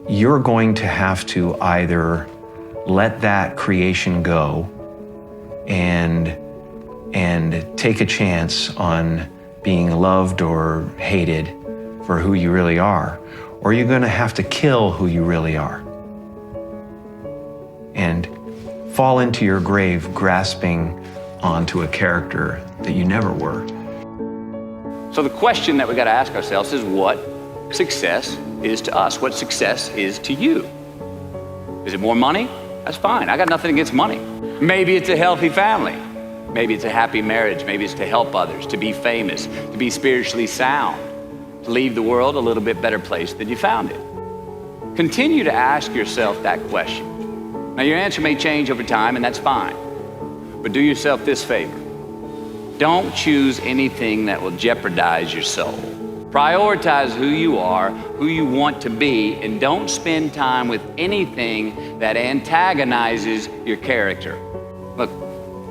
you're going to have to either let that creation go and take a chance on being loved or hated for who you really are, or you're going to have to kill who you really are and fall into your grave grasping onto a character that you never were. So the question that we got to ask ourselves is what success is to us, what success is to you. Is it more money? That's fine. I got nothing against money. Maybe it's a healthy family. Maybe it's a happy marriage. Maybe it's to help others, to be famous, to be spiritually sound, to leave the world a little bit better place than you found it. Continue to ask yourself that question. Now, your answer may change over time, and that's fine. But do yourself this favor. Don't choose anything that will jeopardize your soul. Prioritize who you are, who you want to be, and don't spend time with anything that antagonizes your character. Look,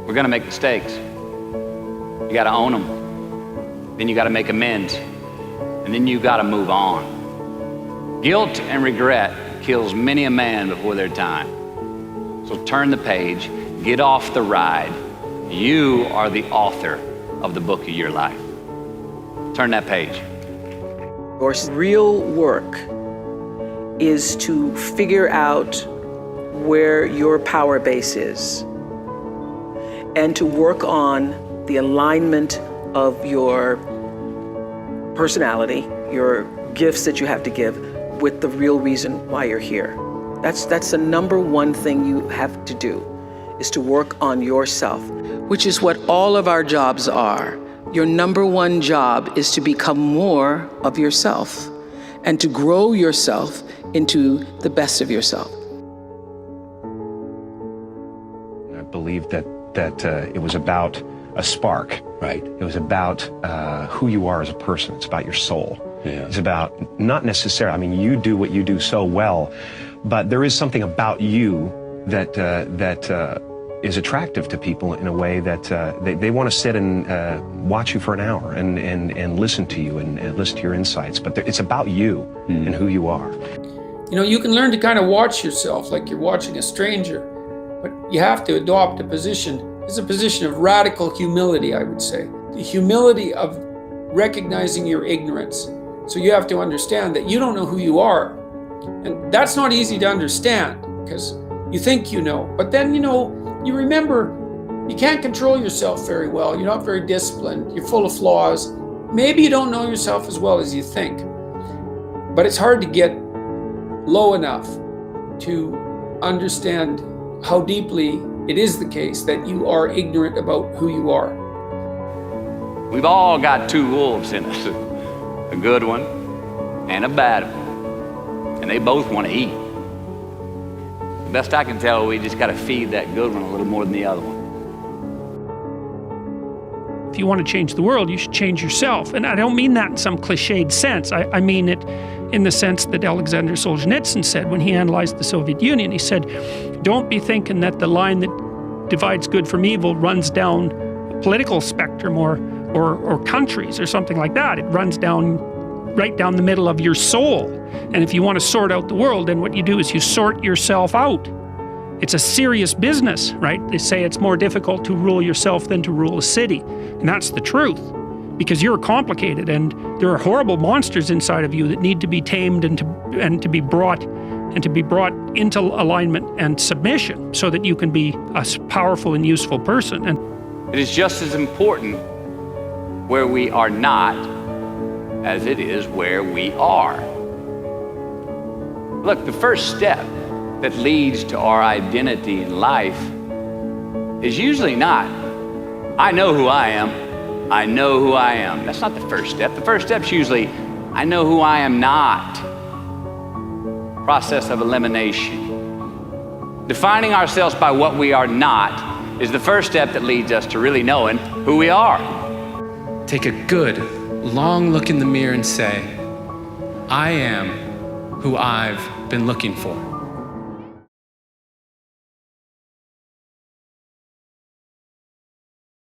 we're gonna make mistakes. You gotta own them. Then you gotta make amends. And then you gotta move on. Guilt and regret kills many a man before their time. So turn the page, get off the ride. You are the author of the book of your life. Turn that page. Your real work is to figure out where your power base is and to work on the alignment of your personality, your gifts that you have to give, with the real reason why you're here. That's the number one thing you have to do, is to work on yourself, which is what all of our jobs are. Your number one job is to become more of yourself and to grow yourself into the best of yourself. I believe that it was about a spark. Right. It was about who you are as a person. It's about your soul. Yeah. It's about not necessarily, I mean, you do what you do so well, but there is something about you that is attractive to people in a way that they want to sit and watch you for an hour and listen to you and listen to your insights. But it's about you and who you are. You know, you can learn to kind of watch yourself like you're watching a stranger, but you have to adopt a position. It's a position of radical humility, I would say. The humility of recognizing your ignorance. So you have to understand that you don't know who you are. And that's not easy to understand because you think you know, but then, you know, you remember you can't control yourself very well. You're not very disciplined. You're full of flaws. Maybe you don't know yourself as well as you think, but it's hard to get low enough to understand how deeply it is the case that you are ignorant about who you are. We've all got two wolves in us, a good one and a bad one, and they both want to eat. Best I can tell, we just got to feed that good one a little more than the other one. If you want to change the world, you should change yourself. And I don't mean that in some cliched sense. I mean it in the sense that Alexander Solzhenitsyn said when he analyzed the Soviet Union. He said, don't be thinking that the line that divides good from evil runs down a political spectrum or countries or something like that. It runs down right down the middle of your soul. And if you want to sort out the world, then what you do is you sort yourself out. It's a serious business, right? They say it's more difficult to rule yourself than to rule a city. And that's the truth, because you're complicated and there are horrible monsters inside of you that need to be tamed and to be brought into alignment and submission so that you can be a powerful and useful person. And it is just as important where we are not as it is where we are. Look, the first step that leads to our identity in life is usually not, I know who I am, I know who I am. That's not the first step. The first step's usually, I know who I am not. Process of elimination. Defining ourselves by what we are not is the first step that leads us to really knowing who we are. Take a good, long look in the mirror and say, I am who I've been looking for.